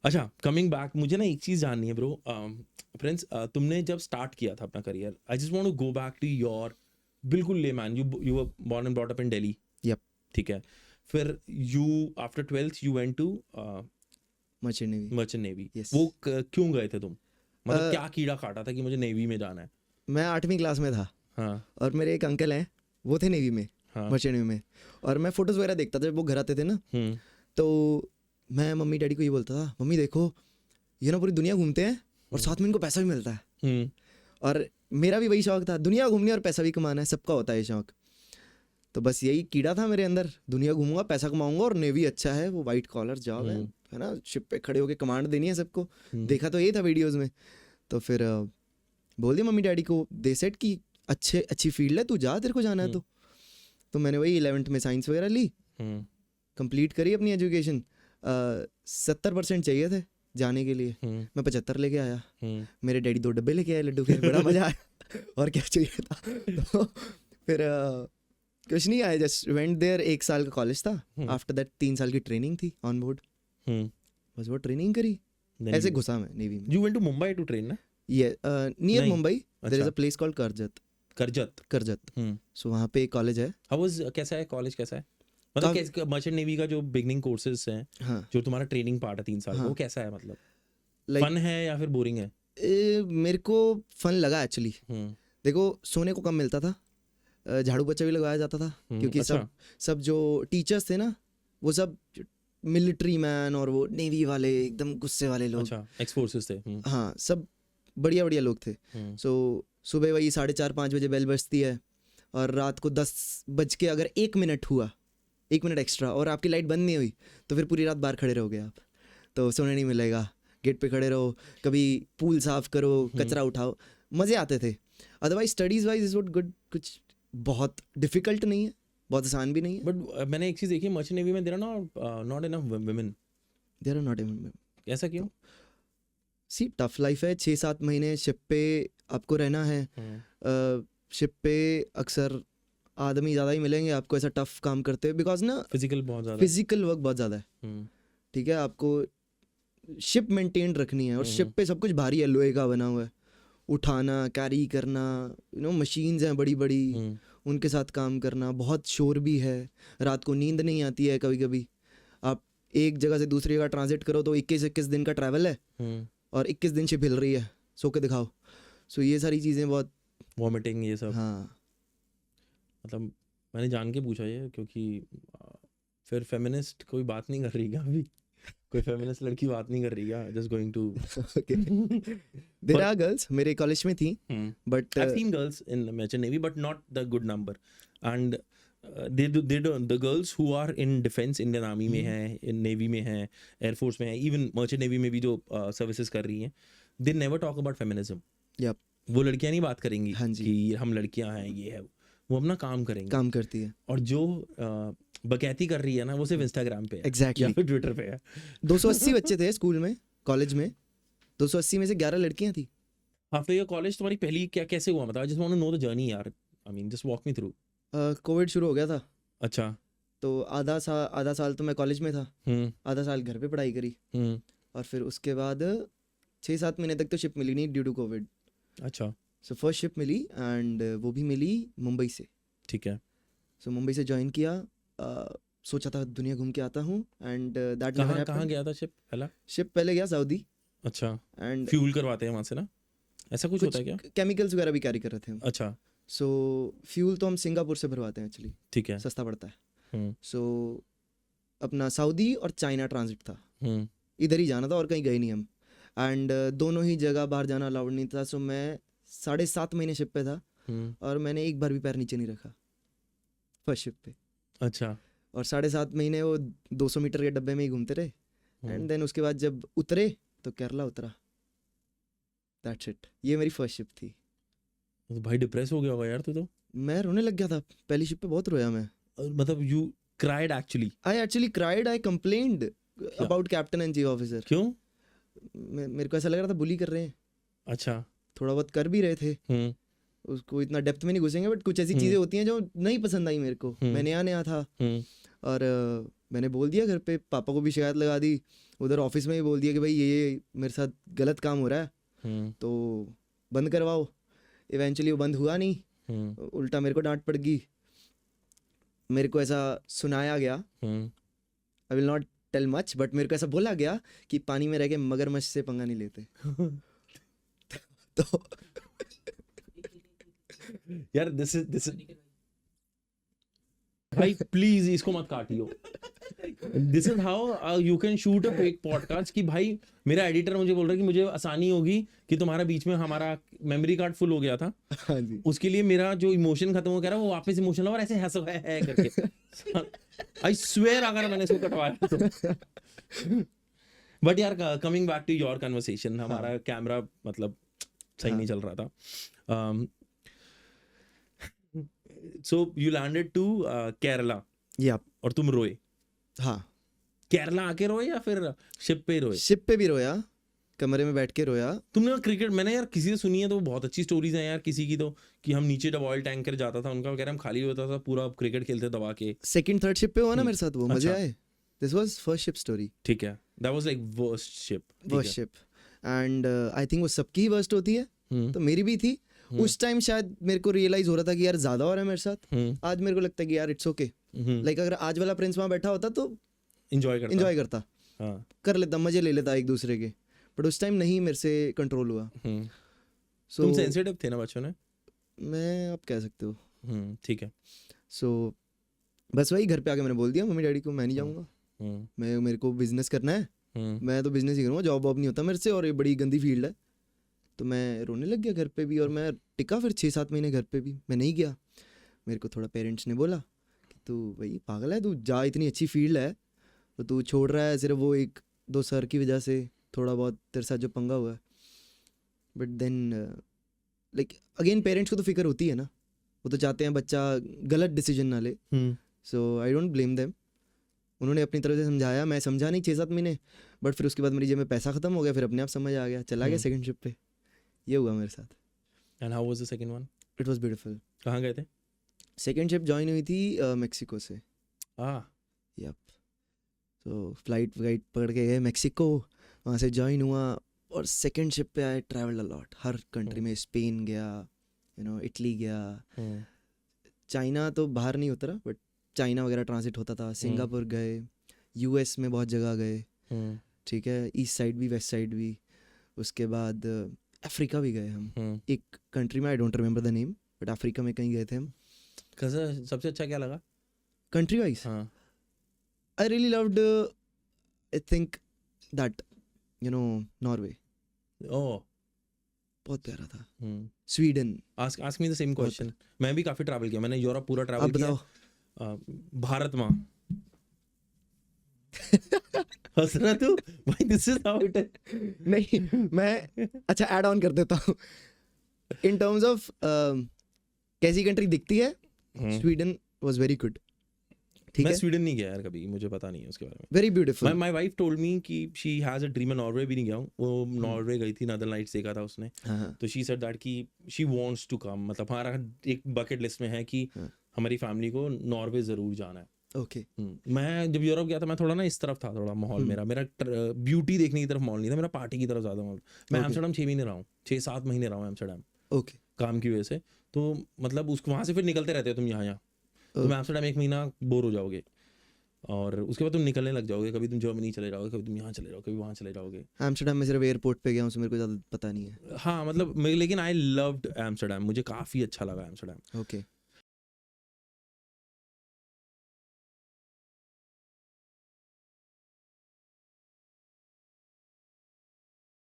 अच्छा, coming back, मुझे ना एक चीज़ जाननी है ब्रो। फ्रेंड्स, तुमने जब स्टार्ट किया था अपना career, I just want to go back to your बिल्कुल layman, you were born and brought up in Delhi, Yep. ठीक है? फिर you after 12th you went to Merchant Navy. Merchant navy. Yes. वो क्यों गए थे तुम? मतलब अ, क्या कीड़ा काटा था कि मुझे नेवी में जाना है? मैं 8वीं क्लास में था हाँ और मेरे एक अंकल हैं, वो थे नेवी में, हाँ। मर्चेंट नेवी में। और मैं फोटोज़ वगैरह देखता था जब वो घर आते थे ना, हम्म तो मैं मम्मी डैडी को ये बोलता था, मम्मी देखो ये ना पूरी दुनिया घूमते हैं और साथ में इनको पैसा भी मिलता है। हम्म और मेरा भी वही शौक था, दुनिया घूमनी और पैसा भी कमाना है, सबका होता है ये शौक। तो बस यही कीड़ा था मेरे अंदर, दुनिया घूमूंगा, पैसा कमाऊंगा, और नेवी अच्छा है, वो वाइट कॉलर जॉब है ना, शिप पे खड़े होकर कमांड देनी है सबको। देखा तो यही था वीडियोस में। तो फिर बोल दिया मम्मी डैडी को, दे सेट की अच्छी फील्ड है, तू जा, तेरे को जाना है तो मैंने वही 11th में साइंस वगैरह ली, कंप्लीट करी अपनी एजुकेशन। 70% चाहिए थे जाने के लिए, मैं 75 लेके आया। मेरे डैडी 2 डब्बे लेके आए लड्डू के, बड़ा मजा आया। और क्या चाहिए था। तो फिर कुछ नहीं आया, जस्ट वेंट देयर। 1 साल का कॉलेज था, आफ्टर दैट 3 साल की ट्रेनिंग थी ऑन बोर्ड, बस वो ट्रेनिंग करी, ऐसे घुसा मैं नेवी में। You went to Mumbai to train ना? ये नियर नहीं। मुंबई देयर इज अच्छा। A place called Karjat. Karjat. So वहाँ पे एक कॉलेज है। हाउ वाज, कैसा है कॉलेज, कैसा है? मतलब काफ- कैसे मर्चेंट नेवी का जो बिगनिंग कोर्सेज हैं, हाँ जो तुम्हारा ट्रेनिंग पार्ट है 3 साल का, हाँ, वो कैसा है? मतलब लाइक फन है या फिर बोरिंग है? मेरे को फन लगा एक्चुअली। देखो सोने को कम मिलता था, झाड़ू पोछा भी लगवाया जाता था, क्योंकि अच्छा। सब जो टीचर्स थे ना, वो सब मिलिट्री मैन और वो नेवी वाले एकदम गुस्से वाले लोग। अच्छा, एक्स फोर्सेस थे। हाँ, सब बढ़िया बढ़िया लोग थे। सो सुबह वही 4:30-5 बजे बेल बजती है, और रात को 10 बज के अगर 1 मिनट हुआ, 1 मिनट एक्स्ट्रा, और आपकी लाइट बंद नहीं हुई, तो फिर पूरी रात बाहर खड़े रहोगे आप, तो सोने नहीं मिलेगा। गेट पे खड़े रहो, कभी पूल साफ करो, कचरा उठाओ, मज़े आते थे। Otherwise studies wise is what good, कुछ बहुत डिफिकल्ट नहीं है, बहुत आसान भी नहीं है। बट मैंने एक चीज़ देखी है, मर्चेंट नेवी में there are not enough women. There are not even. ऐसा क्यों? सी टफ लाइफ है, 6-7 महीने शिप पे आपको रहना है। शिप पे अक्सर आदमी ज़्यादा ही मिलेंगे आपको ऐसा टफ काम करते हैं, बिकॉज ना फिजिकल बहुत ज़्यादा। फिजिकल वर्क बहुत ज़्यादा है। ठीक है, आपको शिप मेंटेन रखनी है, और शिप पे सब कुछ भारी है, लोहे का बना हुआ है, उठाना, कैरी करना, मशीन्स हैं बड़ी बड़ी, उनके साथ काम करना, बहुत शोर भी है, रात को नींद नहीं आती है कभी कभी। आप एक जगह से दूसरी जगह ट्रांजिट करो तो 21 दिन का ट्रैवल है, और 21 दिन शिप हिल रही है, सो के दिखाओ। सो ये सारी चीज़ें बहुत, वॉमिटिंग ये सब। हाँ। मतलब मैंने जान के पूछा ये, क्योंकि फिर फेमिनिस्ट कोई बात नहीं कर रही क्या अभी? कोई फेमिनिस्ट लड़की बात नहीं कर रही क्या? Just going to there are girls, मेरे कॉलेज में थी, but I've seen girls in merchant navy, but not the good number. And they don't, the girls who are in defense, Indian army में हैं, in navy में हैं, air force में हैं, even merchant navy में भी जो services कर रही हैं, they never talk about feminism. Yep. वो लड़कियां नहीं बात करेंगी हाँ जी, कि हम लड़कियां हैं, ये है वो अपना काम करेंगे, काम करती है। और जो बकैती कर रही है ना, वो सिर्फ इंस्टाग्राम पे है Exactly. या फिर ट्विटर पे है। 280 बच्चे थे स्कूल में, कॉलेज में 280 में से 11 लड़कियां थी। आफ्टर योर कॉलेज तुम्हारी पहली क्या कैसे हुआ? मतलब I just want to know the journey यार, I mean just walk me through. COVID शुरू हो गया था, अच्छा। तो आधा साल तो मैं कॉलेज में था, आधा साल घर पे पढ़ाई करी, और फिर उसके बाद 6-7 महीने तक तो शिप मिली नहीं ड्यू टू कोविड। अच्छा। सो फर्स्ट शिप मिली, एंड वो भी मिली मुंबई से। ठीक है। सो मुंबई से ज्वाइन किया, सोचा था दुनिया घूम के आता हूँ, एंड दैट नेवर हैपेंड। कहाँ गया था शिप पहला? शिप पहले गया सऊदी। अच्छा। एंड फ्यूल करवाते हैं वहाँ से ना, ऐसा कुछ होता है क्या? केमिकल्स वगैरह भी कैरी कर रहे थे हम। अच्छा। सो फ्यूल तो हम सिंगापुर से भरवाते हैं एक्चुअली, ठीक है। सस्ता पड़ता है। सो अपना सऊदी और चाइना ट्रांजिट था, इधर ही जाना था और कहीं गए नहीं हम, एंड दोनों ही जगह बाहर जाना अलाउड नहीं था। सो मैं 7.5 महीने शिप पे था, और मैंने एक बार भी पैर नीचे नहीं रखा फर्स्ट शिप पे। अच्छा। और 7.5 महीने वो 200 मीटर के डब्बे में ही घूमते रहे, एंड देन उसके बाद जब उतरे तो केरला उतरा, दैट्स इट। ये मेरी फर्स्ट शिप थी। तो भाई डिप्रेस हो गया होगा यार तू तो। मैं रोने लग गया था, पहली शिप पे बहुत रोया मैं। मतलब you cried actually? I actually cried, I complained about captain and chief officer. क्यों? मेरे को ऐसा लग रहा था बुली कर रहे हैं। अच्छा। थोड़ा बहुत कर भी रहे थे, उसको इतना डेप्थ में नहीं घुसेंगे, बट कुछ ऐसी चीज़ें होती हैं जो नहीं पसंद आई मेरे को। मैं नया था, और मैंने बोल दिया घर पे, पापा को भी शिकायत लगा दी, उधर ऑफिस में ही बोल दिया कि भाई ये मेरे साथ गलत काम हो रहा है तो बंद करवाओ। इवेंचुअली वो बंद हुआ नहीं, उल्टा मेरे को डांट पड़ गई। मेरे को ऐसा सुनाया गया, I will not tell much, but मेरे को ऐसा बोला गया कि पानी में रह के मगरमच्छ से पंगा नहीं लेते। तो यार दिस इज भाई प्लीज इसको मत काटियो। This is how you can shoot a fake podcast कि भाई मेरा एडिटर मुझे बोल रहा है कि मुझे आसानी होगी कि तुम्हारा बीच में हमारा मेमोरी कार्ड फुल हो गया था, हाँ जी, उसके लिए मेरा जो इमोशन खत्म हो गया वो वापस इमोशन और ऐसे हंस है करके। आई स्वेयर अगर मैंने इसको कटवाया तो। बट यार coming back to your conversation, हमारा कैमरा मतलब सही नहीं चल रहा था। So you landed to Kerala या और तुम रोए। हाँ, केरला आके रोए या फिर शिप पे रोए? शिप पे भी रोया, कमरे में बैठ के रोया। तुमने क्रिकेट, मैंने यार किसी से सुनी है तो बहुत अच्छी स्टोरीज हैं यार किसी की, तो कि हम नीचे जब ऑयल टैंकर जाता था उनका, कह रहे हम खाली होता था पूरा क्रिकेट खेलते दबा के। सेकंड थर्ड शिप पे हुआ ना मेरे साथ, वो मजे अच्छा। आए। This was first ship story, ठीक है, that was like worst ship. First ship, and I think वो सबकी ही वर्स्ट होती है, तो मेरी भी थी। उस टाइम शायद मेरे को रियलाइज हो रहा था कि यार ज्यादा हो रहा है मेरे साथ। आज मेरे को लगता है कि यार इट्स ओके, लाइक अगर आज वाला प्रिंस वहां बैठा होता तो एंजॉय करता, हाँ। कर लेता, मजे ले लेता एक दूसरे के, बट उस टाइम नहीं मेरे से कंट्रोल हुआ। सो तुम सेंसिटिव थे ना बच्चों ने? मैं, आप कह सकते हो। ठीक है। सो बस वही घर पे आके मैंने बोल दिया मम्मी डैडी को मैं नहीं जाऊंगा, मेरे को बिजनेस करना है, मैं तो बिजनेस ही करूँगा, जॉब वॉब नहीं होता मेरे से, और ये बड़ी गंदी फील्ड है। तो मैं रोने लग गया घर पे भी, और मैं टिका फिर 6-7 महीने घर पे भी, मैं नहीं गया। मेरे को थोड़ा पेरेंट्स ने बोला कि तू भाई पागल है, तू जा, इतनी अच्छी फील्ड है तो तू छोड़ रहा है सिर्फ वो 1-2 सर की वजह से, थोड़ा बहुत तेरे साथ जो पंगा हुआ है। But then like again parents को तो फिक्र होती है ना, वो तो चाहते हैं बच्चा गलत डिसीजन ना ले। सो आई डोंट ब्लेम देम। उन्होंने अपनी तरफ से समझाया, मैं समझा नहीं 6-7 महीने, बट फिर उसके बाद मेरी जेब में पैसा खत्म हो गया, फिर अपने आप समझ आ गया, चला गया सेकंड शिप पे। ये हुआ मेरे साथ। And how was the second one? It was beautiful. कहाँ गए थे? सेकंड शिप ज्वाइन हुई थी मेक्सिको से। यप, तो फ्लाइट पकड़ के गए मेक्सिको, वहाँ से ज्वाइन हुआ, और सेकंड शिप पे I travelled a lot, her country में। स्पेन गया, इटली गया, चाइना तो बाहर नहीं उतरा, बट चाइना वगैरह ट्रांसिट होता था। सिंगापुर गए, यूएस में बहुत जगह गए, ठीक है, ईस्ट साइड भी वेस्ट साइड भी। उसके बाद अफ्रीका भी गए हम, एक कंट्री में, I don't remember the name, but Africa में कहीं गए थे हम। सबसे अच्छा क्या लगा country wise? I really loved, I think that Norway, बहुत प्यारा था। Sweden. Ask me the same question. मैं भी काफी ट्रैवल किया, मैंने यूरोप पूरा ट्रैवल किया। भारत माँ हंस रहा तू भाई, this is how it is. नहीं, मैं अच्छा ऐड ऑन कर देता हूँ। इन टर्म्स ऑफ कैसी कंट्री दिखती है, स्वीडन वाज वेरी गुड। ठीक मैं है, स्वीडन नहीं गया यार कभी, मुझे पता नहीं है उसके बारे में। Very beautiful. My wife told me कि शी हैज अ ड्रीम, मैं नॉर्वे भी नहीं गया हूँ, वो नॉर्वे गई थी, नॉर्दर्न लाइट्स देखा था उसने। तो शी सेड दैट कि शी वांट्स टू कम, मतलब हमारा एक बकेट लिस्ट में है कि हमारी फैमिली को नॉर्वे जरूर जाना है। ओके। मैं जब यूरोप गया था, मैं थोड़ा ना इस तरफ था, थोड़ा माहौल मेरा ब्यूटी देखने की तरफ माहौल नहीं था, मेरा पार्टी की तरफ ज्यादा माहौल। मैं एम्स्टर्डम 6 महीने रहा हूँ, 6-7 महीने रहा हूँ एम्स्टर्डम, ओके, काम की वजह से। तो मतलब उसको वहाँ से फिर निकलते रहते हो तुम यहाँ, तुम एम्स्टर्डम 1 महीना बोर हो जाओगे, और उसके बाद तुम निकलने लग जाओगे, कभी तुम जर्मनी चले जाओगे, कभी तुम यहाँ चले जाओगे, कभी वहाँ चले जाओगे। एम्स्टर्डम में सिर्फ एयरपोर्ट पे गया हूँ, मेरे को ज़्यादा पता नहीं है। हाँ मतलब लेकिन आई लव्ड एम्स्टर्डम, मुझे काफ़ी अच्छा लगा एम्स्टर्डम। ओके।